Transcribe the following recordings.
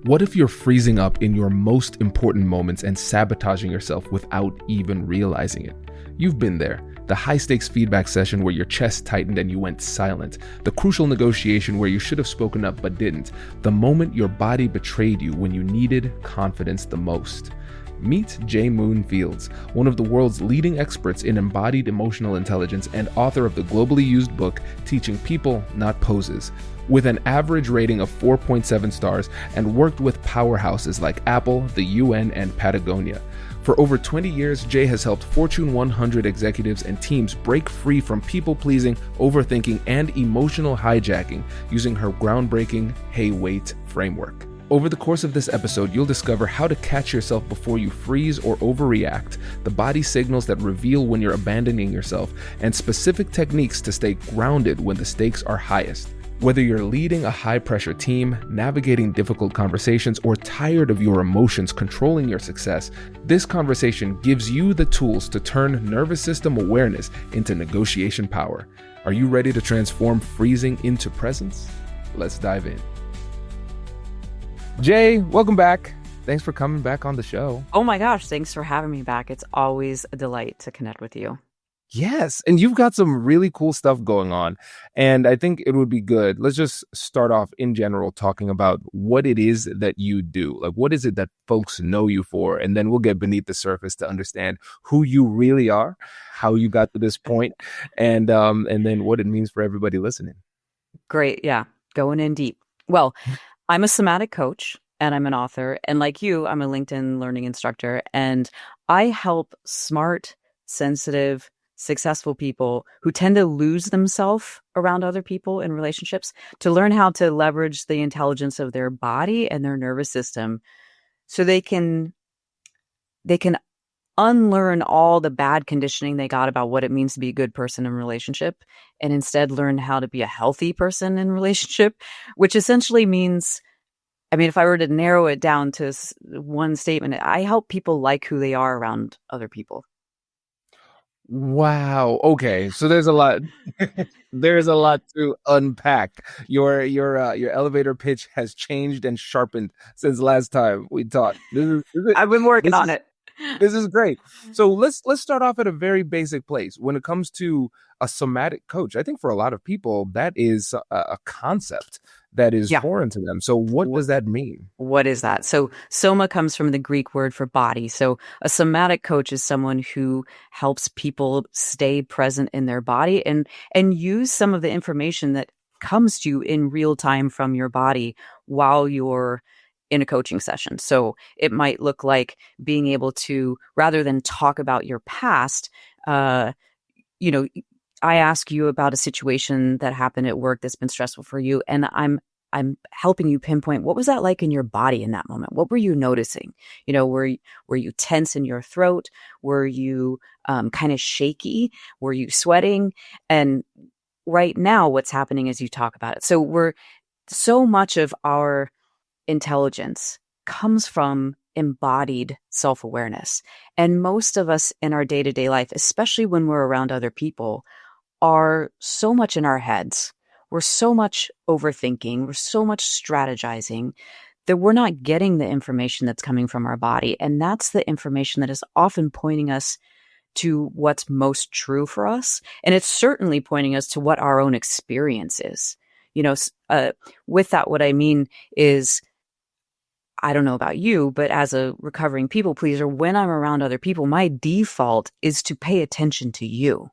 What if you're freezing up in your most important moments and sabotaging yourself without even realizing it? You've been there. The high-stakes feedback session where your chest tightened and you went silent. The crucial negotiation where you should have spoken up but didn't. The moment your body betrayed you when you needed confidence the most. Meet Jay Moon Fields, one of the world's leading experts in embodied emotional intelligence and author of the globally used book, Teaching People, Not Poses. With an average rating of 4.7 stars and worked with powerhouses like Apple, the UN, and Patagonia. For over 20 years, Jay has helped Fortune 100 executives and teams break free from people-pleasing, overthinking, and emotional hijacking using her groundbreaking Hey Wait framework. Over the course of this episode, you'll discover how to catch yourself before you freeze or overreact, the body signals that reveal when you're abandoning yourself, and specific techniques to stay grounded when the stakes are highest. Whether you're leading a high-pressure team, navigating difficult conversations, or tired of your emotions controlling your success, this conversation gives you the tools to turn nervous system awareness into negotiation power. Are you ready to transform freezing into presence? Let's dive in. Jay, welcome back. Thanks for coming back on the show. Oh my gosh, thanks for having me back. It's always a delight to connect with you. Yes, and you've got some really cool stuff going on. And I think it would be good. Let's just start off in general talking about what it is that you do. Like, what is it that folks know you for? And then we'll get beneath the surface to understand who you really are, how you got to this point, and then what it means for everybody listening. Great. Yeah. Going in deep. Well, I'm a somatic coach and I'm an author. And like you, I'm a LinkedIn learning instructor. And I help smart, sensitive, successful people who tend to lose themselves around other people in relationships to learn how to leverage the intelligence of their body and their nervous system so they can unlearn all the bad conditioning they got about what it means to be a good person in a relationship and instead learn how to be a healthy person in a relationship, which essentially means, I mean, if I were to narrow it down to one statement, I help people like who they are around other people. Wow. Okay. So there's a lot. There's a lot to unpack. Your elevator pitch has changed and sharpened since last time we talked. I've been working on it. This is great. So let's start off at a very basic place. When it comes to a somatic coach, I think for a lot of people that is a concept that is foreign to them. So what does that mean? What is that? So soma comes from the Greek word for body. So a somatic coach is someone who helps people stay present in their body and use some of the information that comes to you in real time from your body while you're in a coaching session. So it might look like being able to, rather than talk about your past, I ask you about a situation that happened at work that's been stressful for you, and I'm helping you pinpoint what was that like in your body in that moment. What were you noticing? Were you tense in your throat? Were you kind of shaky? Were you sweating? And right now, what's happening as you talk about it. So much of our intelligence comes from embodied self-awareness. And most of us in our day-to-day life, especially when we're around other people, are so much in our heads. We're so much overthinking. We're so much strategizing that we're not getting the information that's coming from our body. And that's the information that is often pointing us to what's most true for us. And it's certainly pointing us to what our own experience is. With that, what I mean is, I don't know about you, but as a recovering people pleaser, when I'm around other people, my default is to pay attention to you,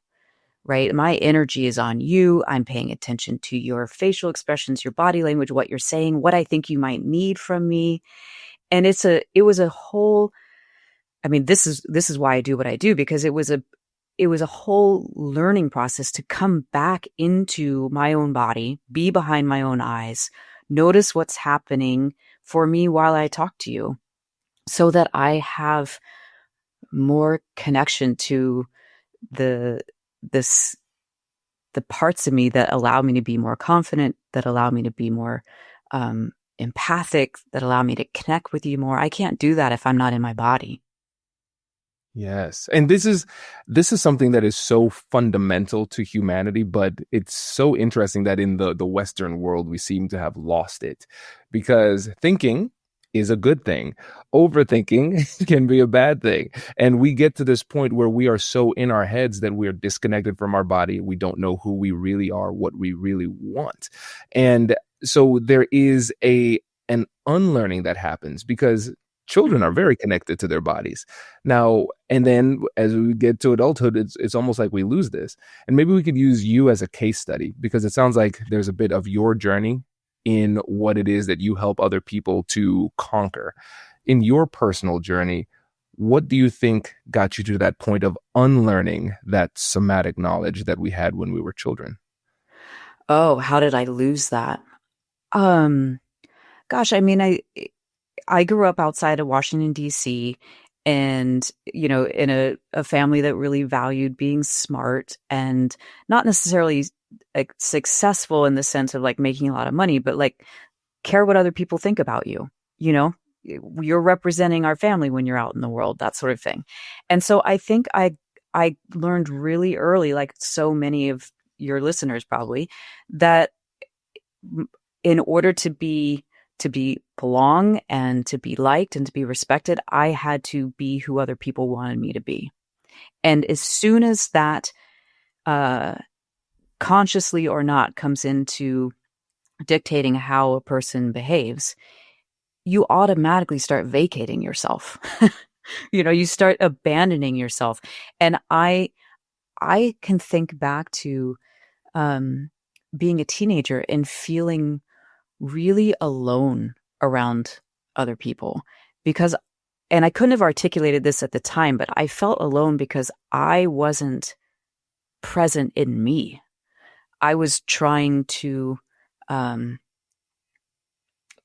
right? My energy is on you. I'm paying attention to your facial expressions, your body language, what you're saying, what I think you might need from me. And this is why I do what I do, because it was a whole learning process to come back into my own body, be behind my own eyes, notice what's happening for me while I talk to you, so that I have more connection to the parts of me that allow me to be more confident, that allow me to be more empathic, that allow me to connect with you more. I can't do that if I'm not in my body. Yes. And this is something that is so fundamental to humanity, but it's so interesting that in the Western world, we seem to have lost it, because thinking is a good thing. Overthinking can be a bad thing. And we get to this point where we are so in our heads that we're disconnected from our body. We don't know who we really are, what we really want. And so there is an unlearning that happens because children are very connected to their bodies. Now, and then as we get to adulthood, it's almost like we lose this. And maybe we could use you as a case study because it sounds like there's a bit of your journey in what it is that you help other people to conquer. In your personal journey, what do you think got you to that point of unlearning that somatic knowledge that we had when we were children? Oh, how did I lose that? Um, Gosh, I mean, I grew up outside of Washington, D.C., and, in a family that really valued being smart and not necessarily like successful in the sense of like making a lot of money, but like care what other people think about you. You know, you're representing our family when you're out in the world, that sort of thing. And so I think I learned really early, like so many of your listeners probably, that in order to belong and to be liked and to be respected, I had to be who other people wanted me to be. And as soon as that, consciously or not, comes into dictating how a person behaves, you automatically start vacating yourself. You start abandoning yourself. And I can think back to being a teenager and feeling really alone around other people and I couldn't have articulated this at the time, but I felt alone because I wasn't present in me. I was trying to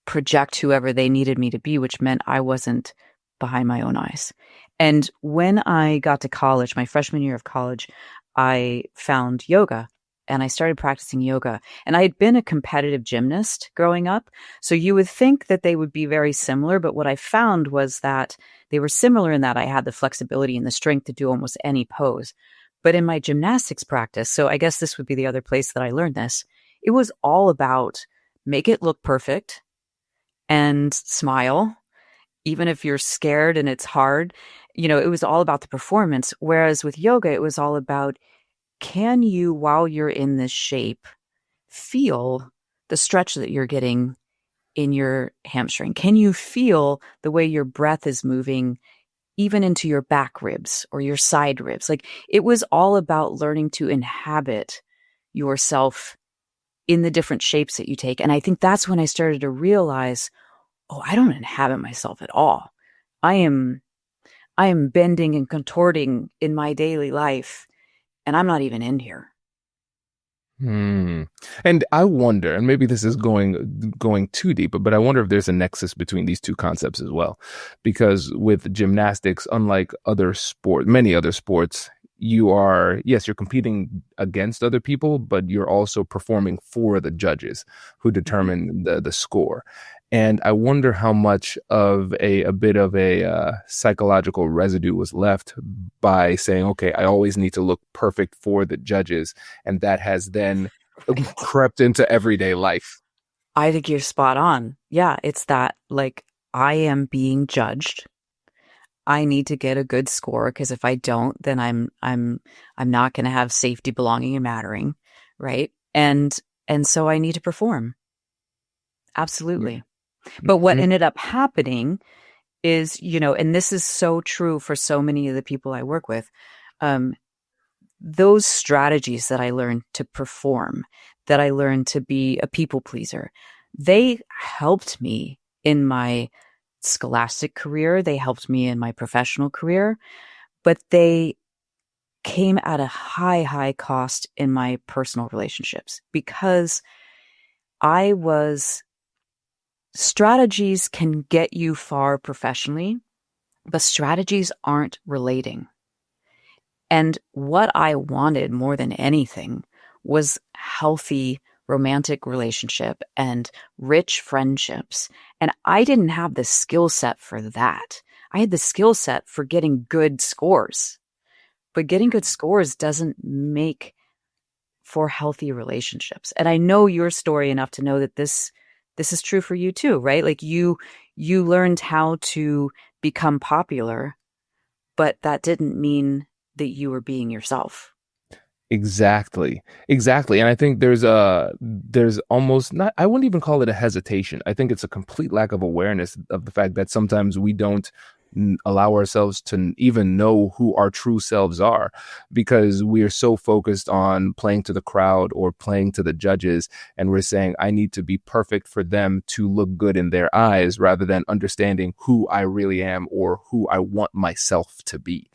project whoever they needed me to be, which meant I wasn't behind my own eyes. And when I got to college, my freshman year of college, I found yoga and I started practicing yoga. And I had been a competitive gymnast growing up. So you would think that they would be very similar. But what I found was that they were similar in that I had the flexibility and the strength to do almost any pose. But in my gymnastics practice, so I guess this would be the other place that I learned this, it was all about make it look perfect and smile, even if you're scared and it's hard. It was all about the performance. Whereas with yoga, it was all about, can you, while you're in this shape, feel the stretch that you're getting in your hamstring? Can you feel the way your breath is moving even into your back ribs or your side ribs? Like, it was all about learning to inhabit yourself in the different shapes that you take. And I think that's when I started to realize, oh, I don't inhabit myself at all. I am bending and contorting in my daily life, and I'm not even in here. And I wonder, and maybe this is going too deep, but I wonder if there's a nexus between these two concepts as well. Because with gymnastics, unlike many other sports, you're competing against other people, but you're also performing for the judges who determine the score. And I wonder how much of a bit of a psychological residue was left by saying, okay, I always need to look perfect for the judges. And that has then crept into everyday life. I think you're spot on. Yeah, it's that, like, I am being judged. I need to get a good score, because if I don't, then I'm not going to have safety, belonging, and mattering, right? And so I need to perform. Absolutely. Yeah. But what ended up happening is, and this is so true for so many of the people I work with, those strategies that I learned to perform, that I learned to be a people pleaser, they helped me in my scholastic career. They helped me in my professional career, but they came at a high, high cost in my personal relationships, because strategies can get you far professionally, but strategies aren't relating. And what I wanted more than anything was healthy romantic relationship and rich friendships. And I didn't have the skill set for that. I had the skill set for getting good scores, but getting good scores doesn't make for healthy relationships. And I know your story enough to know that this is true for you too, right? Like you you learned how to become popular, but that didn't mean that you were being yourself. Exactly. Exactly. And I think there's almost not, I wouldn't even call it a hesitation. I think it's a complete lack of awareness of the fact that sometimes we don't allow ourselves to even know who our true selves are, because we are so focused on playing to the crowd or playing to the judges. And we're saying, I need to be perfect for them to look good in their eyes, rather than understanding who I really am or who I want myself to be.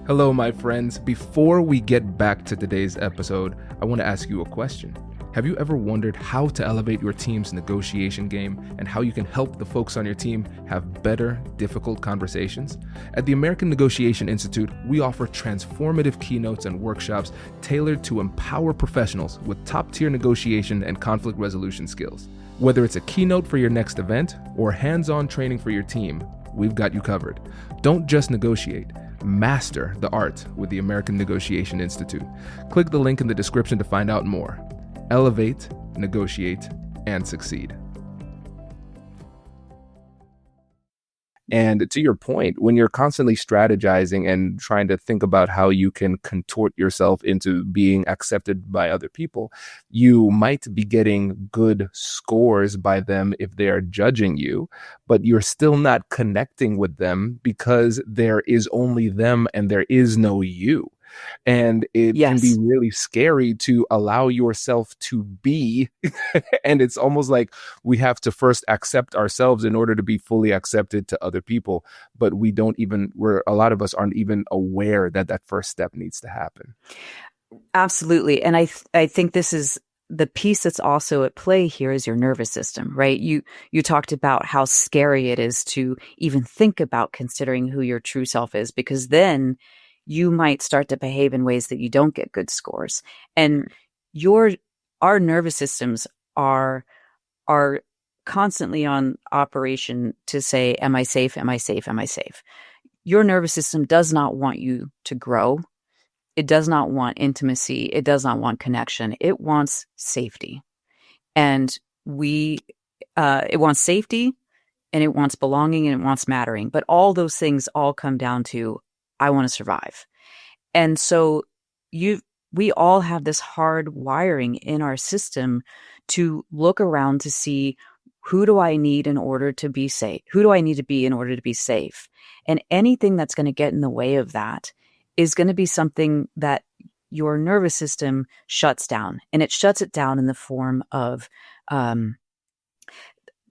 Hello, my friends. Before we get back to today's episode, I want to ask you a question. Have you ever wondered how to elevate your team's negotiation game and how you can help the folks on your team have better, difficult conversations? At the American Negotiation Institute, we offer transformative keynotes and workshops tailored to empower professionals with top-tier negotiation and conflict resolution skills. Whether it's a keynote for your next event or hands-on training for your team, we've got you covered. Don't just negotiate. Master the art with the American Negotiation Institute. Click the link in the description to find out more. Elevate, negotiate, and succeed. And to your point, when you're constantly strategizing and trying to think about how you can contort yourself into being accepted by other people, you might be getting good scores by them if they are judging you, but you're still not connecting with them because there is only them and there is no you. And it can be really scary to allow yourself to be. And it's almost like we have to first accept ourselves in order to be fully accepted to other people. But a lot of us aren't even aware that that first step needs to happen. Absolutely. And I think this is the piece that's also at play here is your nervous system, right? You talked about how scary it is to even think about considering who your true self is, because then you might start to behave in ways that you don't get good scores. And our nervous systems are constantly on operation to say, am I safe? Am I safe? Am I safe? Your nervous system does not want you to grow. It does not want intimacy. It does not want connection. It wants safety. And it wants safety, and it wants belonging, and it wants mattering. But all those things all come down to, I want to survive. And so we all have this hard wiring in our system to look around to see, who do I need in order to be safe? Who do I need to be in order to be safe? And anything that's going to get in the way of that is going to be something that your nervous system shuts down. And it shuts it down in the form of,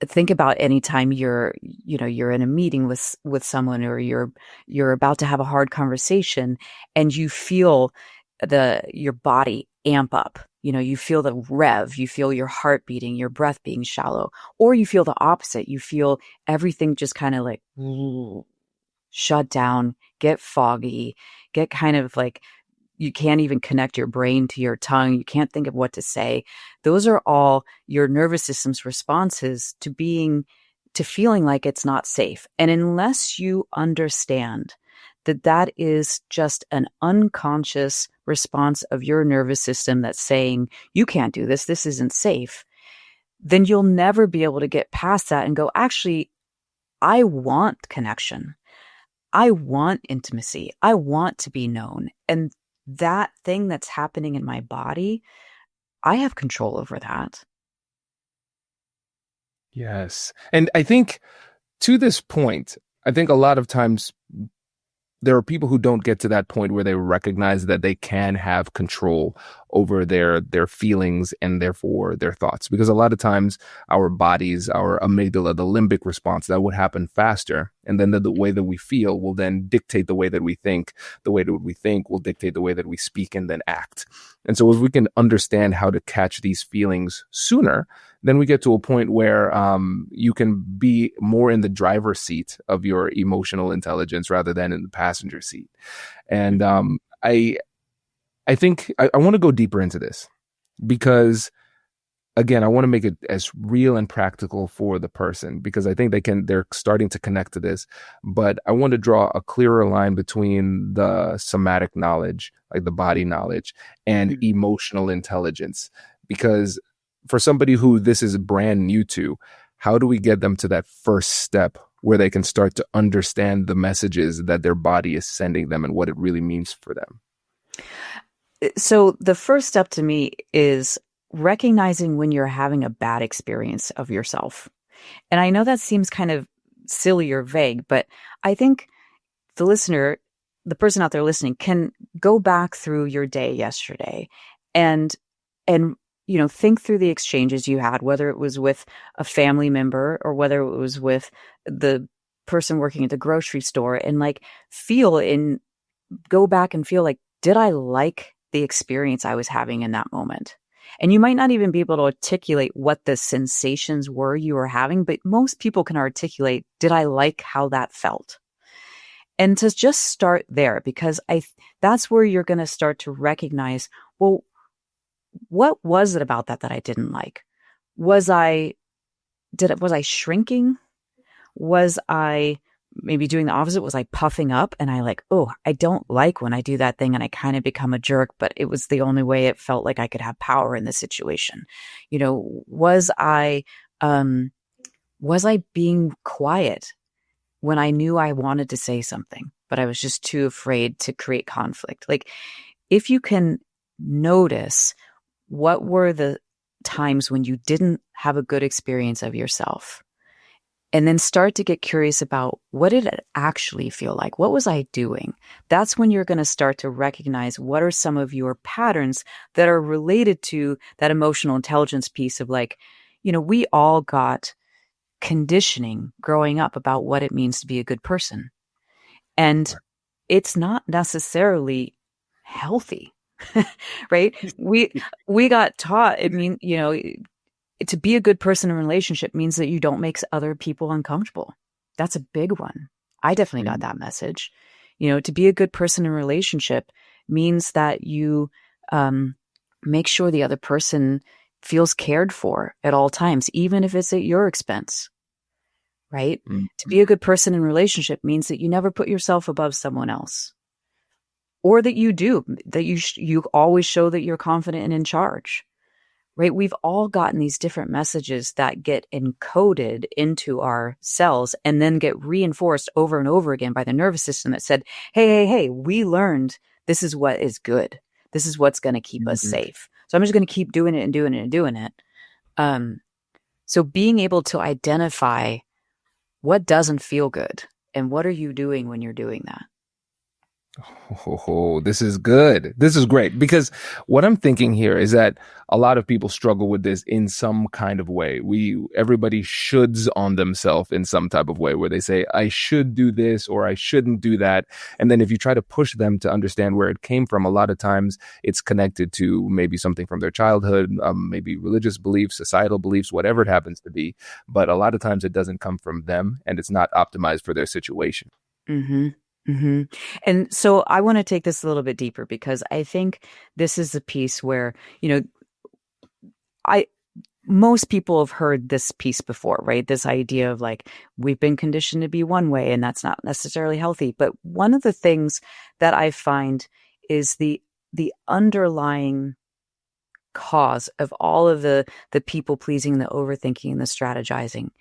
think about any time you're in a meeting with someone, or you're about to have a hard conversation, and you feel your body amp up. You feel the rev, you feel your heart beating, your breath being shallow, or you feel the opposite. You feel everything just kind of like shut down, get foggy, get kind of like you can't even connect your brain to your tongue. You can't think of what to say. Those are all your nervous system's responses to feeling like it's not safe. And unless you understand that is just an unconscious response of your nervous system that's saying, you can't do this, this isn't safe, then you'll never be able to get past that and go, actually, I want connection. I want intimacy. I want to be known. And that thing that's happening in my body, I have control over that. Yes. And I think to this point, I think a lot of times there are people who don't get to that point where they recognize that they can have control over their feelings and therefore their thoughts. Because a lot of times our bodies, our amygdala, the limbic response, that would happen faster. And then the way that we feel will then dictate the way that we think. The way that we think will dictate the way that we speak and then act. And so if we can understand how to catch these feelings sooner, then we get to a point where you can be more in the driver's seat of your emotional intelligence rather than in the passenger seat. And I think I want to go deeper into this because, again, I want to make it as real and practical for the person, because I think they're starting to connect to this. But I want to draw a clearer line between the somatic knowledge, like the body knowledge, and emotional intelligence. Because for somebody who this is brand new to, how do we get them to that first step where they can start to understand the messages that their body is sending them and what it really means for them? So the first step to me is recognizing when you're having a bad experience of yourself. And I know that seems kind of silly or vague, but I think the listener, the person out there listening, can go back through your day yesterday and think through the exchanges you had, whether it was with a family member or whether it was with the person working at the grocery store, and go back and feel like, did I like the experience I was having in that moment? And you might not even be able to articulate what the sensations were you were having, but most people can articulate, did I like how that felt? And to just start there, because that's where you're going to start to recognize, well, what was it about that I didn't like? Was I shrinking? Was I maybe doing the opposite? Was I puffing up and I don't like when I do that thing and I kind of become a jerk, but it was the only way it felt like I could have power in this situation. Was I being quiet when I knew I wanted to say something, but I was just too afraid to create conflict? Like, if you can notice what were the times when you didn't have a good experience of yourself, and then start to get curious about, what did it actually feel like? What was I doing? That's when you're going to start to recognize what are some of your patterns that are related to that emotional intelligence piece of we all got conditioning growing up about what it means to be a good person. And it's not necessarily healthy, right? We got taught, to be a good person in a relationship means that you don't make other people uncomfortable. That's a big one. I definitely got that message. To be a good person in a relationship means that you make sure the other person feels cared for at all times, even if it's at your expense, right? Mm-hmm. To be a good person in a relationship means that you never put yourself above someone else, or that you do, that you always show that you're confident and in charge. Right? We've all gotten these different messages that get encoded into our cells and then get reinforced over and over again by the nervous system that said, hey, we learned this is what is good. This is what's going to keep us safe. So I'm just going to keep doing it and doing it and doing it. So being able to identify what doesn't feel good and what are you doing when you're doing that? Oh, this is good. This is great, because what I'm thinking here is that a lot of people struggle with this in some kind of way. Everybody shoulds on themselves in some type of way, where they say, I should do this or I shouldn't do that. And then if you try to push them to understand where it came from, a lot of times it's connected to maybe something from their childhood, maybe religious beliefs, societal beliefs, whatever it happens to be. But a lot of times it doesn't come from them and it's not optimized for their situation. Mm-hmm. Mm-hmm. And so I want to take this a little bit deeper, because I think this is a piece where, most people have heard this piece before, right? This idea of we've been conditioned to be one way and that's not necessarily healthy. But one of the things that I find is the underlying cause of all of the people pleasing, the overthinking, and the strategizing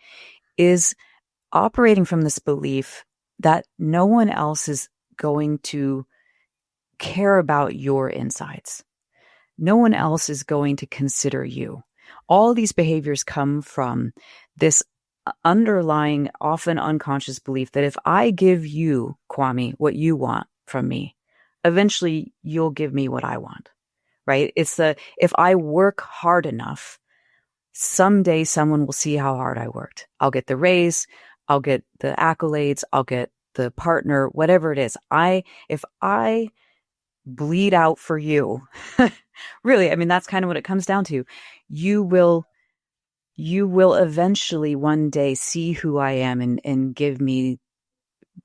is operating from this belief that no one else is going to care about your insides. No one else is going to consider you. All these behaviors come from this underlying, often unconscious belief that if I give you, Kwame, what you want from me, eventually you'll give me what I want, right? It's if I work hard enough, someday someone will see how hard I worked. I'll get the raise, I'll get the accolades, I'll get the partner, whatever it is. If I bleed out for you, really, that's kind of what it comes down to. You will eventually one day see who I am and give me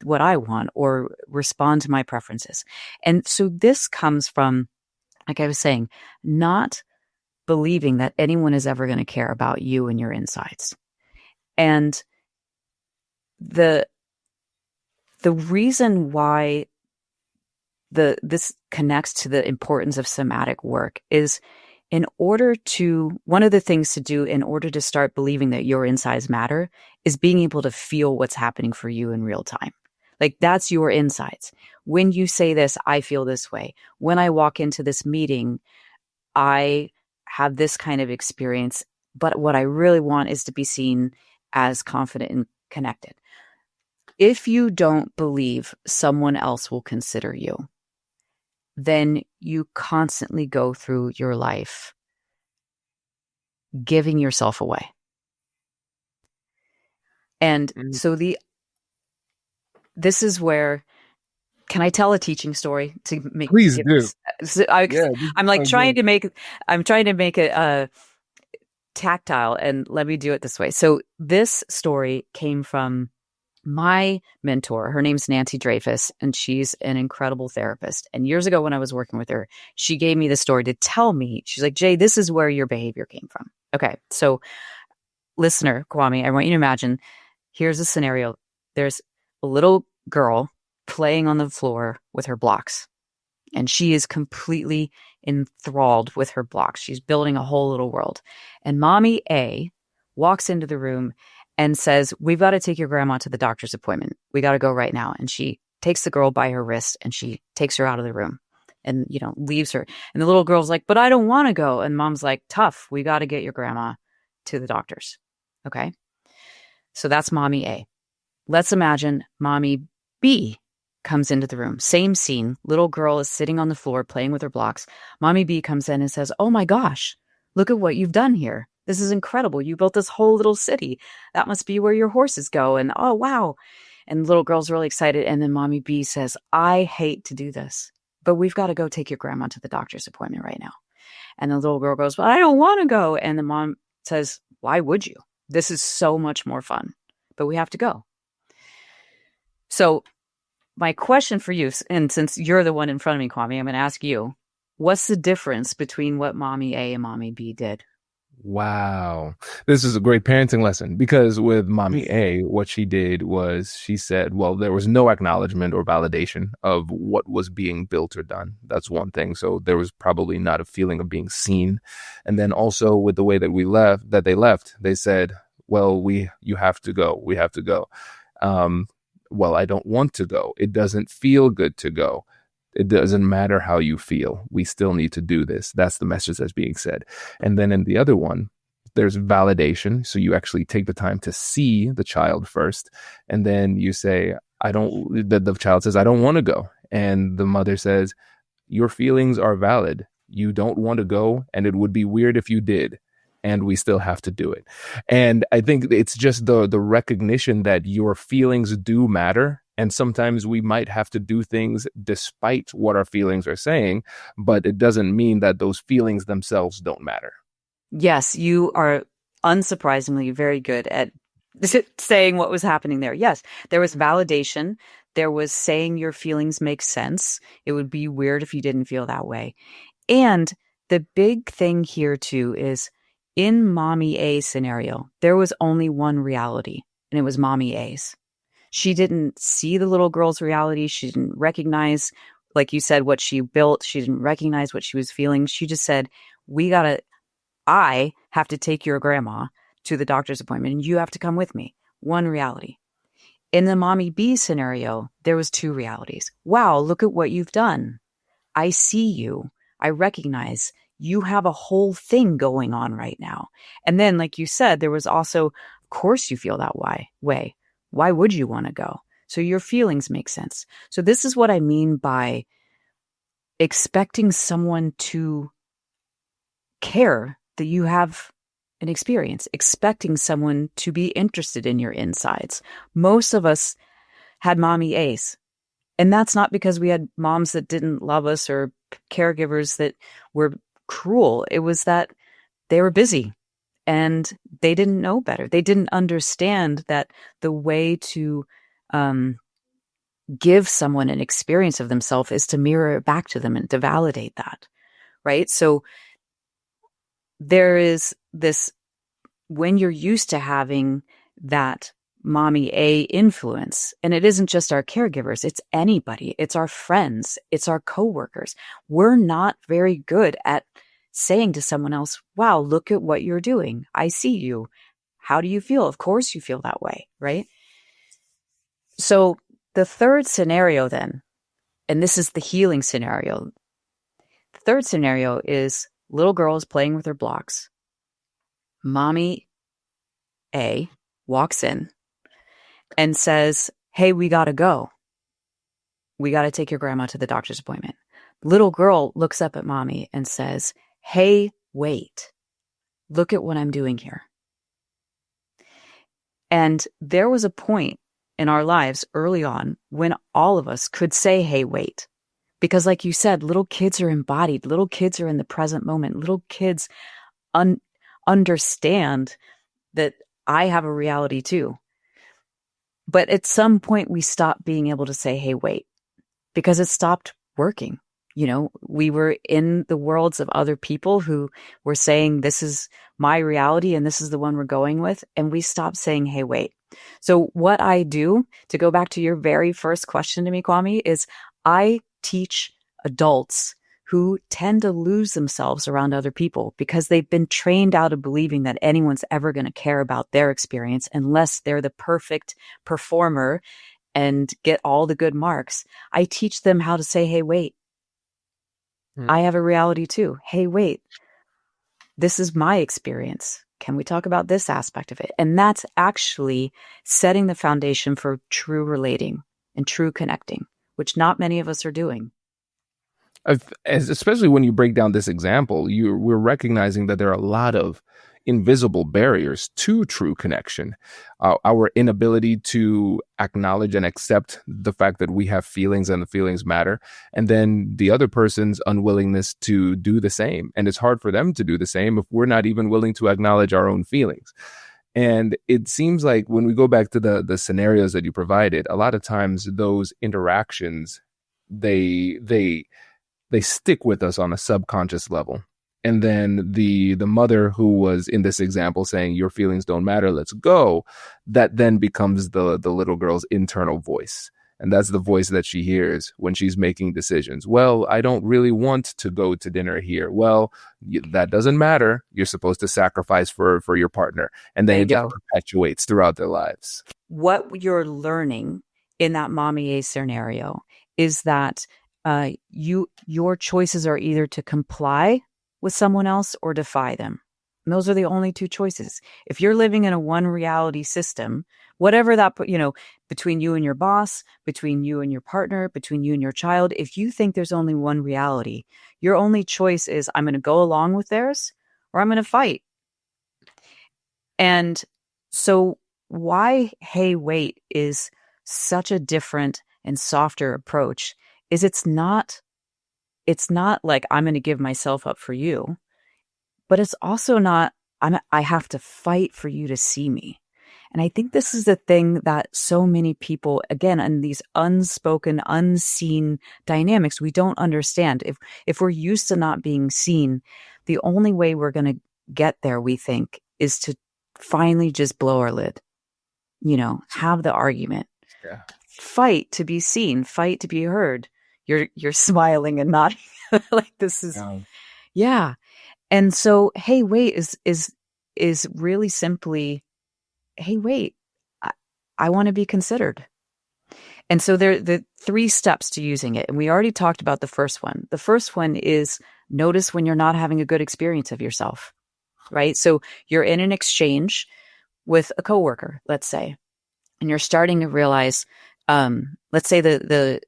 what I want or respond to my preferences. And so this comes from, like I was saying, not believing that anyone is ever going to care about you and your insides. And the reason why this connects to the importance of somatic work is one of the things to do in order to start believing that your insides matter is being able to feel what's happening for you in real time. Like, that's your insides. When you say this, I feel this way. When I walk into this meeting, I have this kind of experience, but what I really want is to be seen as confident and connected. If you don't believe someone else will consider you, then you constantly go through your life giving yourself away. And so this is where, can I tell a teaching story to make? Please do. I'm like trying to make it tactile, and let me do it this way. So this story came from my mentor. Her name's Nancy Dreyfus, and she's an incredible therapist. And years ago when I was working with her, she gave me the story to tell me, she's like, Jay, this is where your behavior came from. Okay. So listener, Kwame, I want you to imagine, here's a scenario. There's a little girl playing on the floor with her blocks, and she is completely enthralled with her blocks. She's building a whole little world. And mommy A walks into the room and says, we've got to take your grandma to the doctor's appointment. We got to go right now. And she takes the girl by her wrist and she takes her out of the room and, leaves her. And the little girl's like, but I don't want to go. And mom's like, tough. We got to get your grandma to the doctor's. Okay. So that's mommy A. Let's imagine mommy B comes into the room. Same scene. Little girl is sitting on the floor playing with her blocks. Mommy B comes in and says, oh my gosh, look at what you've done here. This is incredible. You built this whole little city. That must be where your horses go. And oh, wow. And the little girl's really excited. And then mommy B says, I hate to do this, but we've got to go take your grandma to the doctor's appointment right now. And the little girl goes, well, I don't want to go. And the mom says, why would you? This is so much more fun, but we have to go. So my question for you, and since you're the one in front of me, Kwame, I'm going to ask you, what's the difference between what mommy A and mommy B did? Wow. This is a great parenting lesson, because with mommy A, what she did was she said, well, there was no acknowledgement or validation of what was being built or done. That's one thing. So there was probably not a feeling of being seen. And then also with the way that they left, they said, well, you have to go. We have to go. Well, I don't want to go. It doesn't feel good to go. It doesn't matter how you feel. We still need to do this. That's the message that's being said. And then in the other one, there's validation. So you actually take the time to see the child first. And then you say, the child says, I don't want to go. And the mother says, your feelings are valid. You don't want to go. And it would be weird if you did. And we still have to do it. And I think it's just the recognition that your feelings do matter. And sometimes we might have to do things despite what our feelings are saying, but it doesn't mean that those feelings themselves don't matter. Yes, you are unsurprisingly very good at saying what was happening there. Yes, there was validation. There was saying your feelings make sense. It would be weird if you didn't feel that way. And the big thing here too is, in mommy A's scenario, there was only one reality, and it was mommy A's. She didn't see the little girl's reality. She didn't recognize, like you said, what she built. She didn't recognize what she was feeling. She just said, I have to take your grandma to the doctor's appointment, and you have to come with me. One reality. In the mommy B scenario, there was two realities. Wow, look at what you've done. I see you. I recognize you have a whole thing going on right now. And then, like you said, there was also, of course you feel that way. Why would you want to go? So your feelings make sense. So this is what I mean by expecting someone to care that you have an experience, expecting someone to be interested in your insides. Most of us had mommy A's. And that's not because we had moms that didn't love us or caregivers that were cruel. It was that they were busy. And they didn't know better. They didn't understand that the way to give someone an experience of themselves is to mirror it back to them and to validate that, right? So there is this, when you're used to having that mommy A influence, and it isn't just our caregivers, it's anybody, it's our friends, it's our coworkers. We're not very good at saying to someone else, wow, look at what you're doing. I see you. How do you feel? Of course you feel that way, right? So the third scenario then, and this is the healing scenario. The third scenario is little girl is playing with her blocks. Mommy A walks in and says, hey, we got to go. We got to take your grandma to the doctor's appointment. Little girl looks up at mommy and says, hey, wait, look at what I'm doing here. And there was a point in our lives early on when all of us could say, hey, wait. Because like you said, little kids are embodied. Little kids are in the present moment. Little kids understand that I have a reality too. But at some point we stopped being able to say, hey, wait, because it stopped working. You know, we were in the worlds of other people who were saying, this is my reality and this is the one we're going with. And we stopped saying, hey, wait. So what I do, to go back to your very first question to me, Kwame, is I teach adults who tend to lose themselves around other people because they've been trained out of believing that anyone's ever going to care about their experience unless they're the perfect performer and get all the good marks. I teach them how to say, hey, wait. I have a reality too. Hey, wait, this is my experience. Can we talk about this aspect of it? And that's actually setting the foundation for true relating and true connecting, which not many of us are doing. Especially when you break down this example, we're recognizing that there are a lot of invisible barriers to true connection. Our inability to acknowledge and accept the fact that we have feelings and the feelings matter, and then the other person's unwillingness to do the same. And it's hard for them to do the same if we're not even willing to acknowledge our own feelings. And it seems like when we go back to the scenarios that you provided, a lot of times those interactions, they stick with us on a subconscious level. And then the mother who was in this example saying, your feelings don't matter, let's go, that then becomes the little girl's internal voice. And that's the voice that she hears when she's making decisions. Well, I don't really want to go to dinner here. Well, that doesn't matter. You're supposed to sacrifice for your partner. And then it just perpetuates throughout their lives. What you're learning in that mommy A scenario is that your choices are either to comply with someone else or defy them. And those are the only two choices. If you're living in a one reality system, whatever that, between you and your boss, between you and your partner, between you and your child, if you think there's only one reality, your only choice is I'm going to go along with theirs or I'm going to fight. And so why, hey, wait, is such a different and softer approach is it's not like I'm going to give myself up for you, but it's also not, I have to fight for you to see me. And I think this is the thing that so many people, again, in these unspoken, unseen dynamics, we don't understand. If we're used to not being seen, the only way we're going to get there, we think, is to finally just blow our lid, have the argument, fight to be seen, fight to be heard. You're smiling and nodding like this is, yeah. And so, hey, wait is really simply, hey, wait, I want to be considered. And so there are the 3 steps to using it. And we already talked about the first one. The first one is notice when you're not having a good experience of yourself, right? So you're in an exchange with a coworker, let's say, and you're starting to realize, let's say the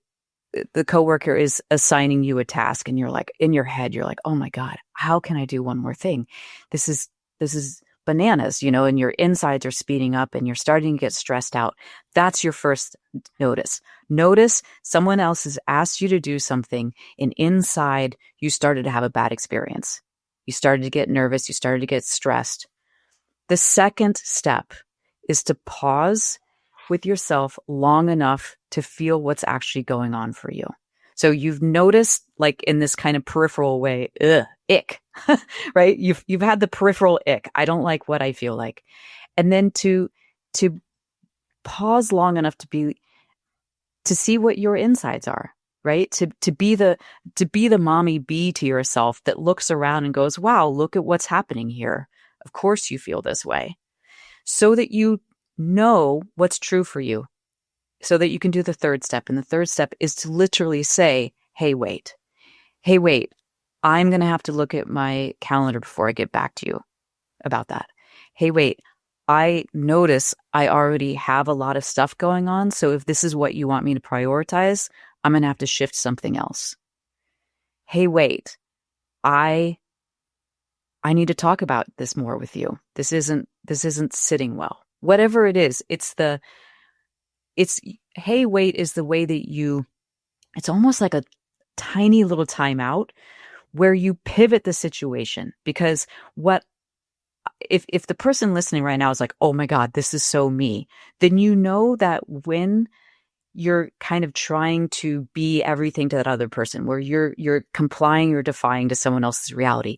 coworker is assigning you a task and you're like, in your head, you're like, oh my God, how can I do one more thing? This is bananas, and your insides are speeding up and you're starting to get stressed out. That's your first notice. Notice someone else has asked you to do something and inside you started to have a bad experience. You started to get nervous. You started to get stressed. The second step is to pause with yourself long enough to feel what's actually going on for you. So you've noticed, like in this kind of peripheral way, ick, right? You've had the peripheral ick. I don't like what I feel like. And then to pause long enough to see what your insides are. right? To be the mommy bee to yourself that looks around and goes, wow, look at what's happening here. Of course you feel this way. So that you know what's true for you. So that you can do the third step. And the third step is to literally say, hey, wait. Hey, wait. I'm going to have to look at my calendar before I get back to you about that. Hey, wait. I notice I already have a lot of stuff going on. So if this is what you want me to prioritize, I'm going to have to shift something else. Hey, wait. I need to talk about this more with you. This isn't sitting well. Whatever it is, hey, wait is the way that it's almost like a tiny little timeout where you pivot the situation. Because if the person listening right now is like, oh my God, this is so me, then you know that when you're kind of trying to be everything to that other person, where you're complying, you're defying to someone else's reality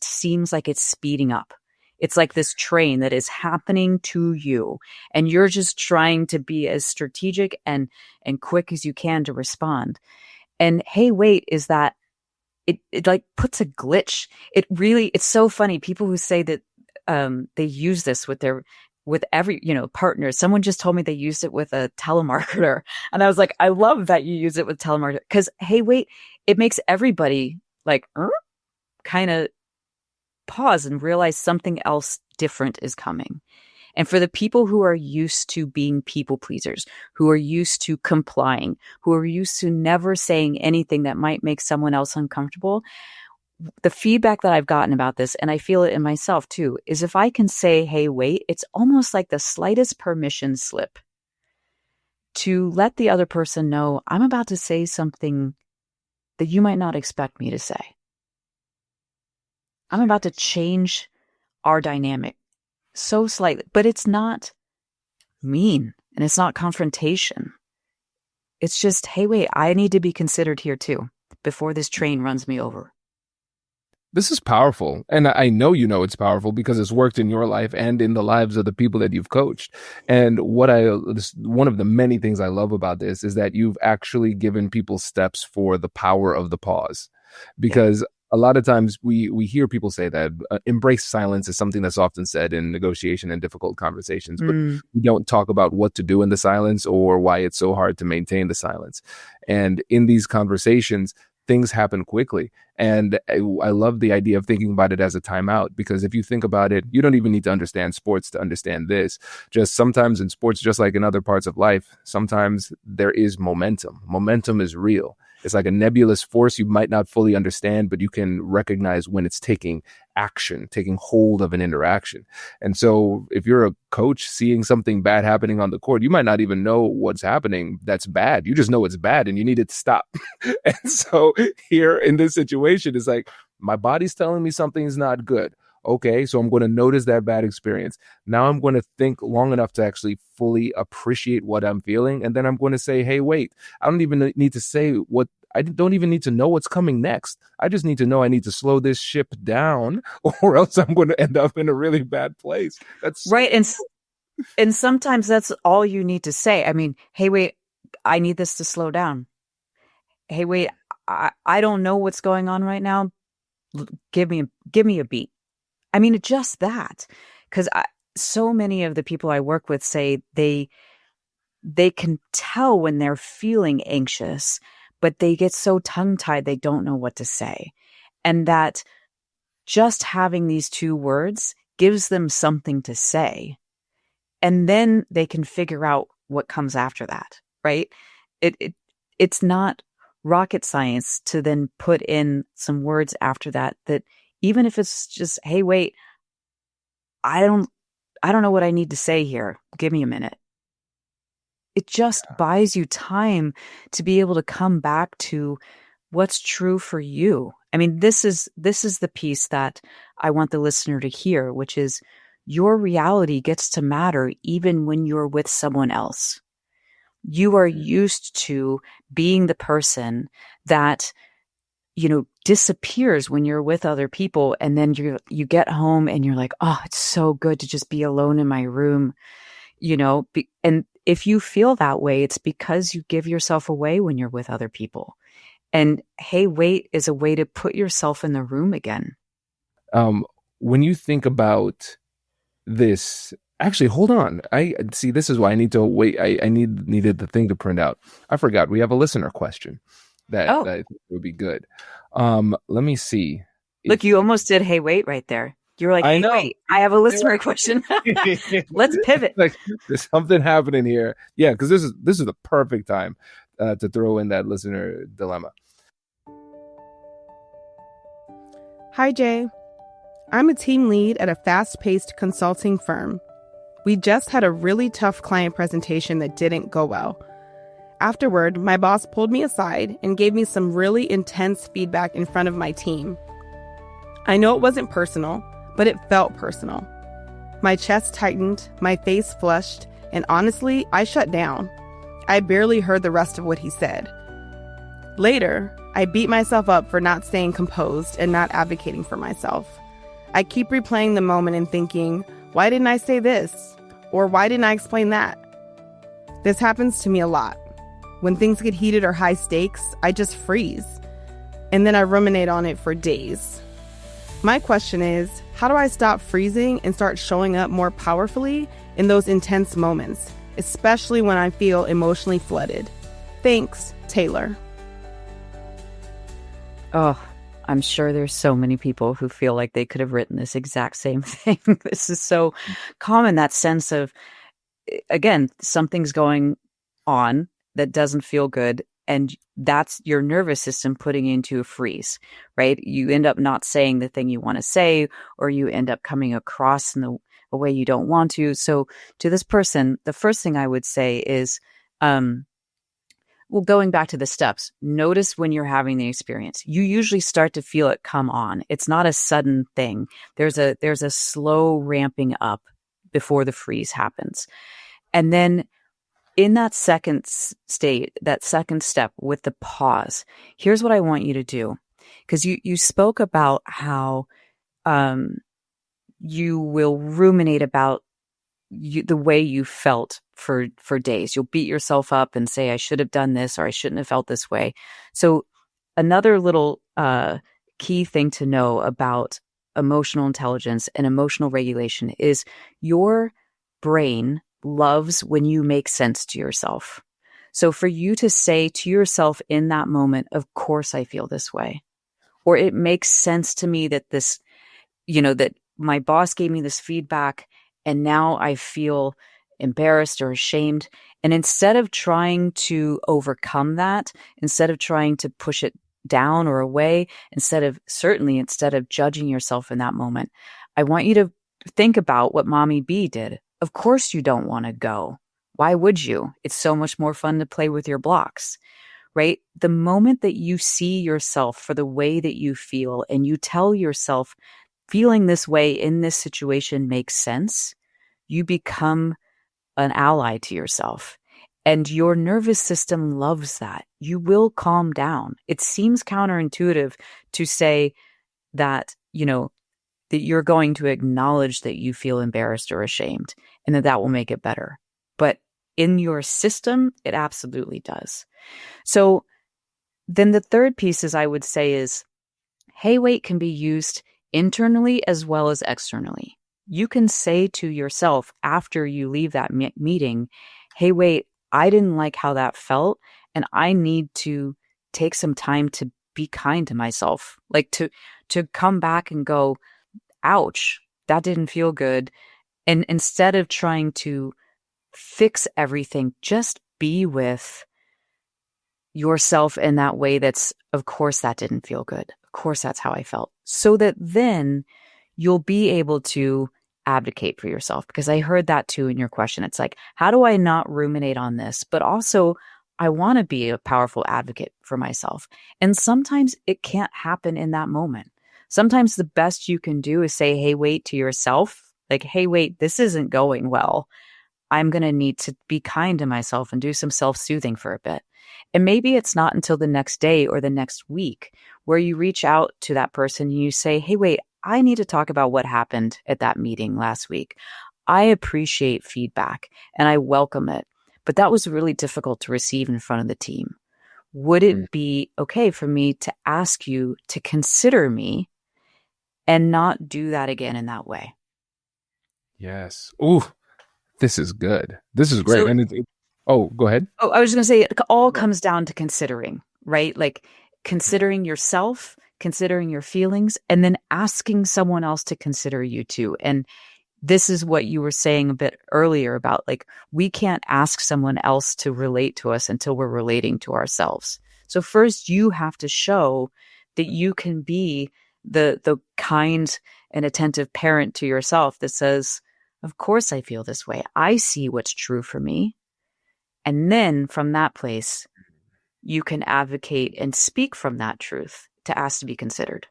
seems like it's speeding up. It's like this train that is happening to you, and you're just trying to be as strategic and quick as you can to respond. And hey, wait, is that it like puts a glitch. It's so funny. People who say that they use this with every, partner. Someone just told me they used it with a telemarketer. And I was like, I love that you use it with telemarketer, because hey, wait, it makes everybody like kind of pause and realize something else different is coming. And for the people who are used to being people pleasers, who are used to complying, who are used to never saying anything that might make someone else uncomfortable, the feedback that I've gotten about this, and I feel it in myself too, is if I can say, hey, wait, it's almost like the slightest permission slip to let the other person know I'm about to say something that you might not expect me to say. I'm about to change our dynamic so slightly, but it's not mean and it's not confrontation. It's just, hey, wait, I need to be considered here too before this train runs me over. This is powerful. And I know it's powerful because it's worked in your life and in the lives of the people that you've coached. And one of the many things I love about this is that you've actually given people steps for the power of the pause. Because a lot of times we hear people say that embrace silence is something that's often said in negotiation and difficult conversations, but we don't talk about what to do in the silence or why it's so hard to maintain the silence. And in these conversations, things happen quickly. And I love the idea of thinking about it as a timeout, because if you think about it, you don't even need to understand sports to understand this. Just sometimes in sports, just like in other parts of life, sometimes there is momentum. Momentum is real. It's like a nebulous force you might not fully understand, but you can recognize when it's taking action, taking hold of an interaction. And so if you're a coach seeing something bad happening on the court, you might not even know what's happening that's bad. You just know it's bad and you need it to stop. And so here in this situation, it's like, my body's telling me something's not good. Okay, so I'm going to notice that bad experience. Now I'm going to think long enough to actually fully appreciate what I'm feeling. And then I'm going to say, hey, wait, I don't even need to say what, I don't even need to know what's coming next. I just need to know I need to slow this ship down or else I'm going to end up in a really bad place. That's right. And sometimes that's all you need to say. I mean, hey, wait, I need this to slow down. Hey, wait, I don't know what's going on right now. Give me a beat. I mean, just that, because so many of the people I work with say they can tell when they're feeling anxious, but they get so tongue-tied they don't know what to say. And that just having these two words gives them something to say. And then they can figure out what comes after that, right? It's not rocket science to then put in some words after that even if it's just, hey, wait, I don't know what I need to say here. Give me a minute. It just buys you time to be able to come back to what's true for you. I mean, this is the piece that I want the listener to hear, which is your reality gets to matter even when you're with someone else. You are used to being the person that disappears when you're with other people. And then you get home and you're like, oh, it's so good to just be alone in my room, and if you feel that way, it's because you give yourself away when you're with other people. And hey, wait is a way to put yourself in the room again. When you think about this, actually, hold on. I see. This is why I need to wait. I needed the thing to print out. I forgot. We have a listener question that I think would be good. Let me see. Look, you almost did. Hey, wait, right there. You're like, hey, wait, I have a listener question. Let's pivot. Like, there's something happening here. Yeah, because this is the perfect time to throw in that listener dilemma. Hi, Jay. I'm a team lead at a fast-paced consulting firm. We just had a really tough client presentation that didn't go well. Afterward, my boss pulled me aside and gave me some really intense feedback in front of my team. I know it wasn't personal, but it felt personal. My chest tightened, my face flushed, and honestly, I shut down. I barely heard the rest of what he said. Later, I beat myself up for not staying composed and not advocating for myself. I keep replaying the moment and thinking, why didn't I say this? Or why didn't I explain that? This happens to me a lot. When things get heated or high stakes, I just freeze. And then I ruminate on it for days. My question is, how do I stop freezing and start showing up more powerfully in those intense moments, especially when I feel emotionally flooded? Thanks, Taylor. Oh, I'm sure there's so many people who feel like they could have written this exact same thing. This is so common, that sense of, again, something's going on that doesn't feel good. And that's your nervous system putting you into a freeze, right? You end up not saying the thing you want to say, or you end up coming across in a way you don't want to. So to this person, the first thing I would say is, going back to the steps, notice when you're having the experience. You usually start to feel it come on. It's not a sudden thing. There's a slow ramping up before the freeze happens. And then in that second state, that second step with the pause, here's what I want you to do. Because you spoke about how you will ruminate about the way you felt for days. You'll beat yourself up and say, I should have done this, or I shouldn't have felt this way. So another little key thing to know about emotional intelligence and emotional regulation is your brain loves when you make sense to yourself. So for you to say to yourself in that moment, of course I feel this way, or it makes sense to me that this, that my boss gave me this feedback and now I feel embarrassed or ashamed. And instead of trying to overcome that, instead of trying to push it down or away, instead of judging yourself in that moment, I want you to think about what Mommy B did. Of course you don't want to go. Why would you? It's so much more fun to play with your blocks, right? The moment that you see yourself for the way that you feel and you tell yourself feeling this way in this situation makes sense, you become an ally to yourself. And your nervous system loves that. You will calm down. It seems counterintuitive to say that, that you're going to acknowledge that you feel embarrassed or ashamed and that will make it better. But in your system, it absolutely does. So then the third piece I would say is, hey, wait can be used internally as well as externally. You can say to yourself after you leave that meeting, hey, wait, I didn't like how that felt, and I need to take some time to be kind to myself, like to come back and go, ouch, that didn't feel good. And instead of trying to fix everything, just be with yourself in that way that's, of course, that didn't feel good. Of course, that's how I felt. So that then you'll be able to advocate for yourself. Because I heard that too in your question. It's like, how do I not ruminate on this? But also, I want to be a powerful advocate for myself. And sometimes it can't happen in that moment. Sometimes the best you can do is say, hey, wait, to yourself. Like, hey, wait, this isn't going well. I'm going to need to be kind to myself and do some self-soothing for a bit. And maybe it's not until the next day or the next week where you reach out to that person and you say, hey, wait, I need to talk about what happened at that meeting last week. I appreciate feedback and I welcome it, but that was really difficult to receive in front of the team. Would it be okay for me to ask you to consider me and not do that again in that way? Yes. Ooh, this is good. This is great. So, And oh, go ahead. oh, I was going to say, it all comes down to considering, right? Like considering yourself, considering your feelings, and then asking someone else to consider you too. And this is what you were saying a bit earlier about, like, we can't ask someone else to relate to us until we're relating to ourselves. So first you have to show that you can be the kind and attentive parent to yourself that says, of course I feel this way. I see what's true for me. And then from that place, you can advocate and speak from that truth to ask to be considered.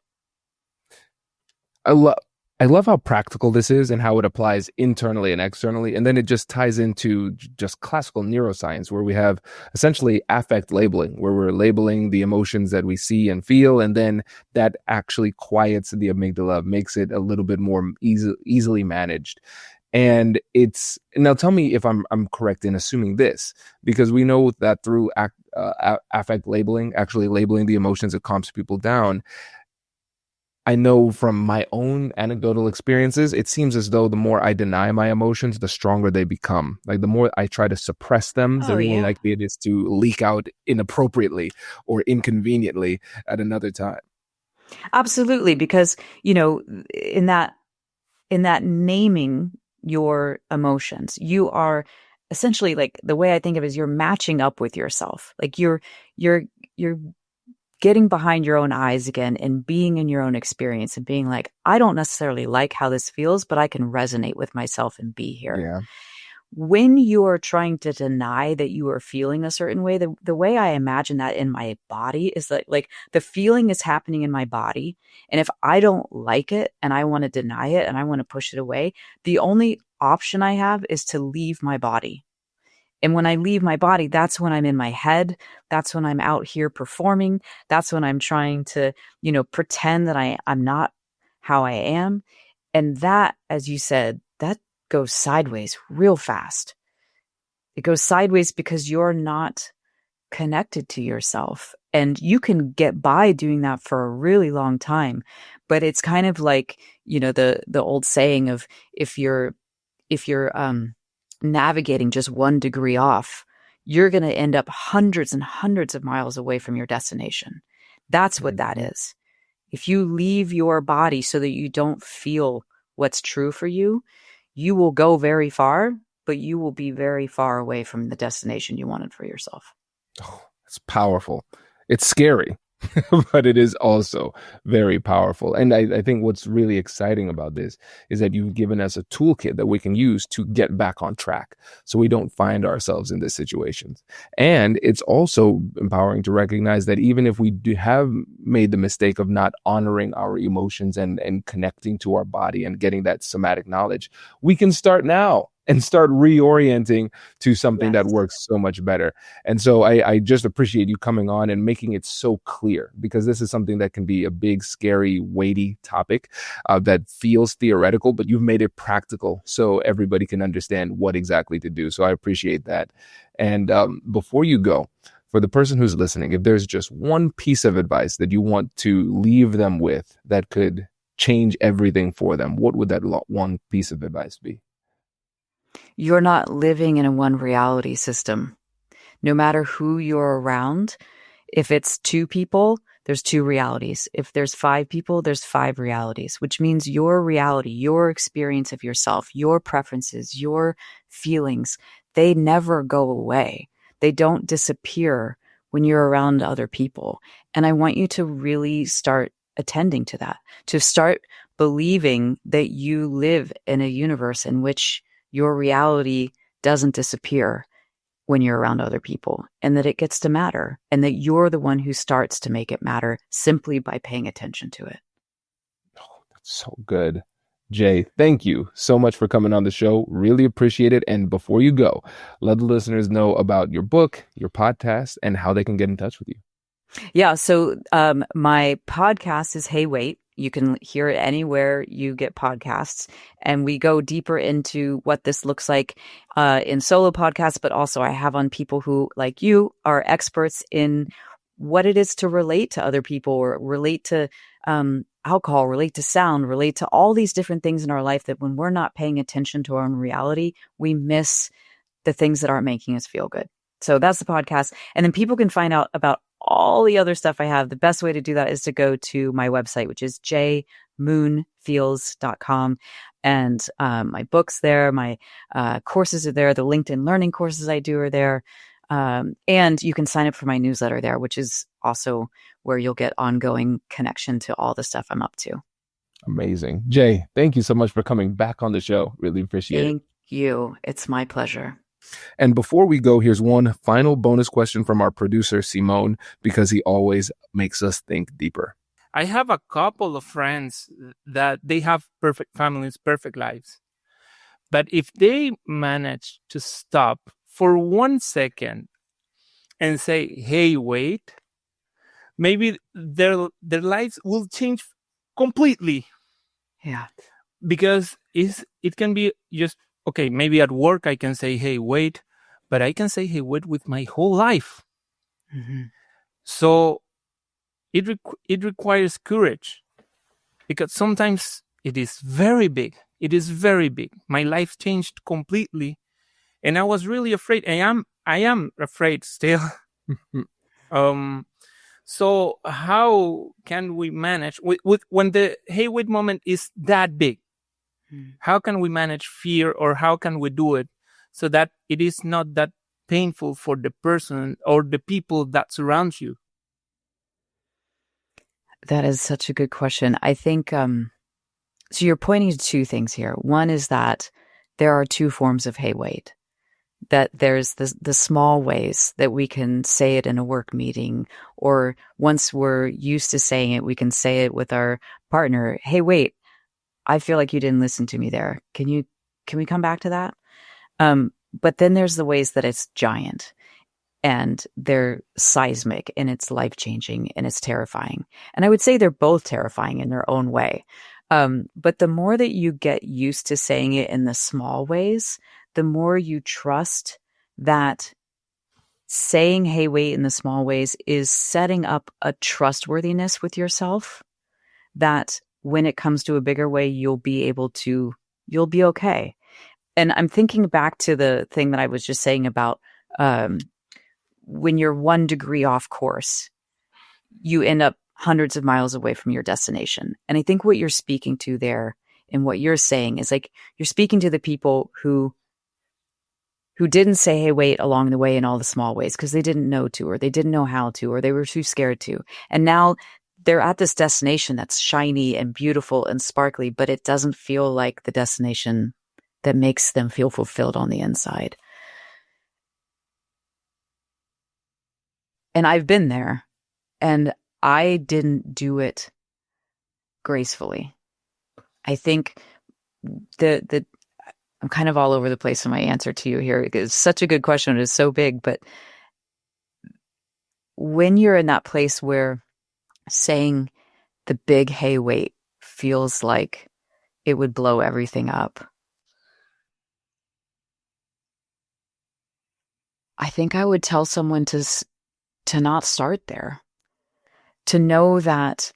I love how practical this is and how it applies internally and externally. And then it just ties into just classical neuroscience, where we have essentially affect labeling, where we're labeling the emotions that we see and feel. And then that actually quiets the amygdala, makes it a little bit more easily managed. And now tell me if I'm correct in assuming this, because we know that through affect labeling, actually labeling the emotions, it calms people down. I know from my own anecdotal experiences, it seems as though the more I deny my emotions, the stronger they become. Like the more I try to suppress them, the more likely it is to leak out inappropriately or inconveniently at another time. Absolutely. Because, in that naming your emotions, you are essentially, like, the way I think of it is you're matching up with yourself. Like you're getting behind your own eyes again and being in your own experience and being like, I don't necessarily like how this feels, but I can resonate with myself and be here. Yeah. When you are trying to deny that you are feeling a certain way, the way I imagine that in my body is that, like, the feeling is happening in my body. And if I don't like it and I want to deny it and I want to push it away, the only option I have is to leave my body. And when I leave my body, that's when I'm in my head. That's when I'm out here performing. That's when I'm trying to, pretend that I'm not how I am. And that, as you said, that goes sideways real fast. It goes sideways because you're not connected to yourself. And you can get by doing that for a really long time. But it's kind of like, the old saying of if you're navigating just 1 degree off, you're going to end up hundreds and hundreds of miles away from your destination. That's what that is. If you leave your body so that you don't feel what's true for you, you will go very far, but you will be very far away from the destination you wanted for yourself. Oh, it's powerful. It's scary, but it is also very powerful. And I think what's really exciting about this is that you've given us a toolkit that we can use to get back on track so we don't find ourselves in these situations. And it's also empowering to recognize that even if we do have made the mistake of not honoring our emotions and connecting to our body and getting that somatic knowledge, we can start now and start reorienting to something that works so much better. And so I just appreciate you coming on and making it so clear, because this is something that can be a big, scary, weighty topic that feels theoretical, but you've made it practical so everybody can understand what exactly to do. So I appreciate that. And before you go, for the person who's listening, if there's just one piece of advice that you want to leave them with that could change everything for them, what would that one piece of advice be? You're not living in a one reality system. No matter who you're around, if it's 2 people, there's 2 realities. If there's 5 people, there's 5 realities, which means your reality, your experience of yourself, your preferences, your feelings, they never go away. They don't disappear when you're around other people. And I want you to really start attending to that, to start believing that you live in a universe in which your reality doesn't disappear when you're around other people, and that it gets to matter, and that you're the one who starts to make it matter simply by paying attention to it. Oh, that's so good. Jay, thank you so much for coming on the show. Really appreciate it. And before you go, let the listeners know about your book, your podcast, and how they can get in touch with you. Yeah. So my podcast is Hey Wait. You can hear it anywhere you get podcasts. And we go deeper into what this looks like in solo podcasts, but also I have on people who, like you, are experts in what it is to relate to other people, or relate to alcohol, relate to sound, relate to all these different things in our life that when we're not paying attention to our own reality, we miss the things that aren't making us feel good. So that's the podcast. And then people can find out about all the other stuff I have. The best way to do that is to go to my website, which is jmoonfeels.com. And my book's there. My courses are there. The LinkedIn learning courses I do are there. And you can sign up for my newsletter there, which is also where you'll get ongoing connection to all the stuff I'm up to. Amazing. Jay, thank you so much for coming back on the show. Really appreciate it. Thank you. It's my pleasure. And before we go, here's one final bonus question from our producer, Simone, because he always makes us think deeper. I have a couple of friends that they have perfect families, perfect lives. But if they manage to stop for 1 second and say, hey, wait, maybe their lives will change completely. Yeah. Because it can be just, okay, maybe at work I can say, hey, wait, but I can say, hey, wait with my whole life. Mm-hmm. So it requires courage, because sometimes it is very big. It is very big. My life changed completely, and I was really afraid. I am afraid still. So how can we manage with when the hey wait moment is that big? How can we manage fear, or how can we do it so that it is not that painful for the person or the people that surround you? That is such a good question. I think, so you're pointing to two things here. One is that there are two forms of hey, wait. That there's the small ways that we can say it in a work meeting, or once we're used to saying it, we can say it with our partner. Hey, wait, I feel like you didn't listen to me there. Can we come back to that? But then there's the ways that it's giant, and they're seismic, and it's life-changing, and it's terrifying. And I would say they're both terrifying in their own way. But the more that you get used to saying it in the small ways, the more you trust that saying, hey, wait, in the small ways is setting up a trustworthiness with yourself that when it comes to a bigger way, you'll be okay. And I'm thinking back to the thing that I was just saying about when you're 1 degree off course, you end up hundreds of miles away from your destination. And I think what you're speaking to there and what you're saying is like, you're speaking to the people who didn't say, hey, wait, along the way in all the small ways because they didn't know to, or they didn't know how to, or they were too scared to. And now they're at this destination that's shiny and beautiful and sparkly, but it doesn't feel like the destination that makes them feel fulfilled on the inside. And I've been there, and I didn't do it gracefully. I think I'm kind of all over the place in my answer to you here. It's such a good question. It's so big, but when you're in that place where saying the big, hey, wait, feels like it would blow everything up, I think I would tell someone to not start there. To know that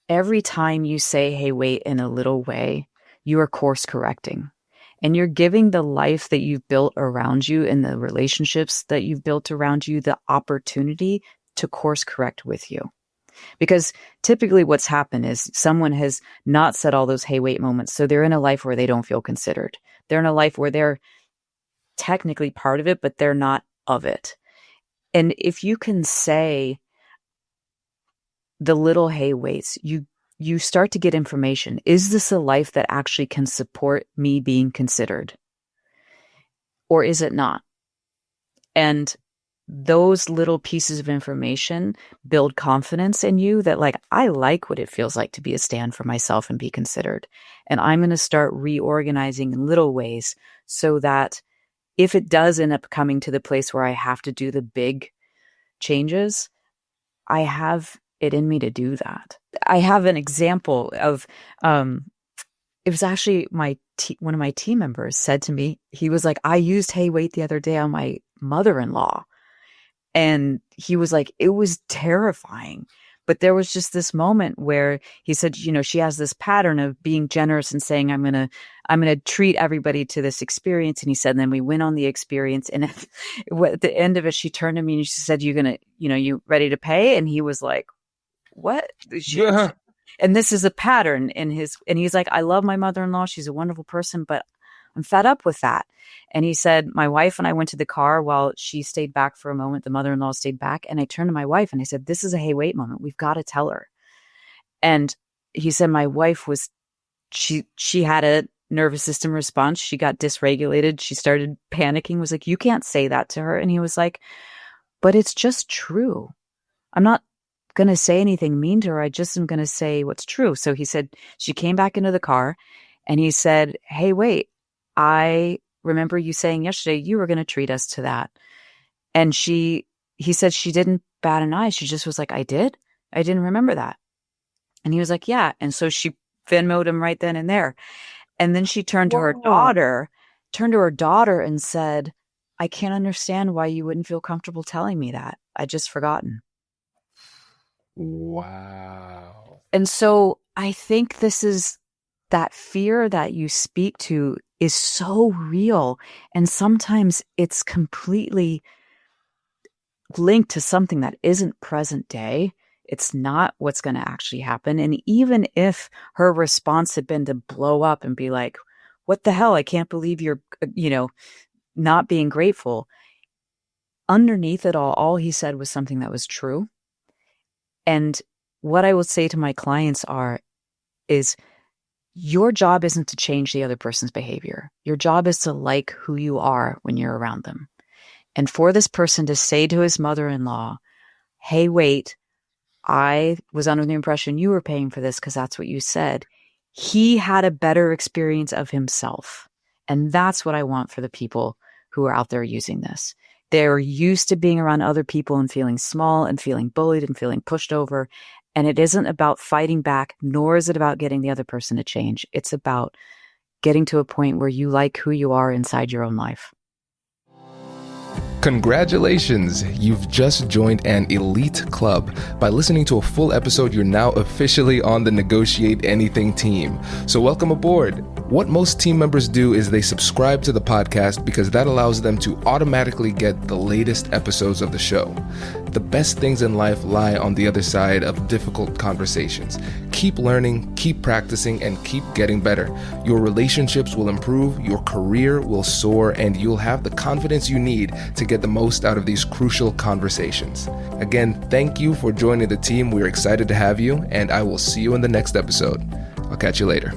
every time you say, hey, wait, in a little way, you are course correcting, and you're giving the life that you've built around you and the relationships that you've built around you the opportunity to course correct with you. Because typically what's happened is someone has not said all those hey, wait moments. So they're in a life where they don't feel considered. They're in a life where they're technically part of it, but they're not of it. And if you can say the little hey, waits, you start to get information. Is this a life that actually can support me being considered? Or is it not? And those little pieces of information build confidence in you that, like, I like what it feels like to be a stand for myself and be considered. And I'm going to start reorganizing in little ways so that if it does end up coming to the place where I have to do the big changes, I have it in me to do that. I have an example of, it was actually one of my team members said to me, he was like, I used Hey Wait the other day on my mother-in-law. And he was like, it was terrifying. But there was just this moment where he said, she has this pattern of being generous and saying, I'm going to treat everybody to this experience. And he said, and then we went on the experience. And at the end of it, she turned to me and she said, you ready to pay? And he was like, what? Yeah. And this is a pattern and he's like, I love my mother-in-law. She's a wonderful person, but I'm fed up with that. And he said, my wife and I went to the car while she stayed back for a moment. The mother-in-law stayed back. And I turned to my wife and I said, this is a Hey Wait moment. We've got to tell her. And he said, my wife she had a nervous system response. She got dysregulated. She started panicking, was like, you can't say that to her. And he was like, but it's just true. I'm not going to say anything mean to her. I just am going to say what's true. So he said, she came back into the car and he said, hey, wait, I remember you saying yesterday you were going to treat us to that. And he said she didn't bat an eye. She just was like, I did? I didn't remember that. And he was like, yeah. And so she Venmo'd him right then and there. And then she turned to her daughter and said, I can't understand why you wouldn't feel comfortable telling me that. I just forgotten. Wow. And so I think this is that fear that you speak to is so real. And sometimes it's completely linked to something that isn't present day. It's not what's going to actually happen. And even if her response had been to blow up and be like, what the hell? I can't believe you're, not being grateful. Underneath it all he said was something that was true. And what I will say to my clients is your job isn't to change the other person's behavior. Your job is to like who you are when you're around them. And for this person to say to his mother-in-law, hey, wait, I was under the impression you were paying for this because that's what you said. He had a better experience of himself. And that's what I want for the people who are out there using this. They're used to being around other people and feeling small and feeling bullied and feeling pushed over. And it isn't about fighting back, nor is it about getting the other person to change. It's about getting to a point where you like who you are inside your own life. Congratulations! You've just joined an elite club. By listening to a full episode, you're now officially on the Negotiate Anything team. So welcome aboard. What most team members do is they subscribe to the podcast because that allows them to automatically get the latest episodes of the show. The best things in life lie on the other side of difficult conversations. Keep learning, keep practicing, and keep getting better. Your relationships will improve, your career will soar, and you'll have the confidence you need to get the most out of these crucial conversations. Again, thank you for joining the team. We're excited to have you, and I will see you in the next episode. I'll catch you later.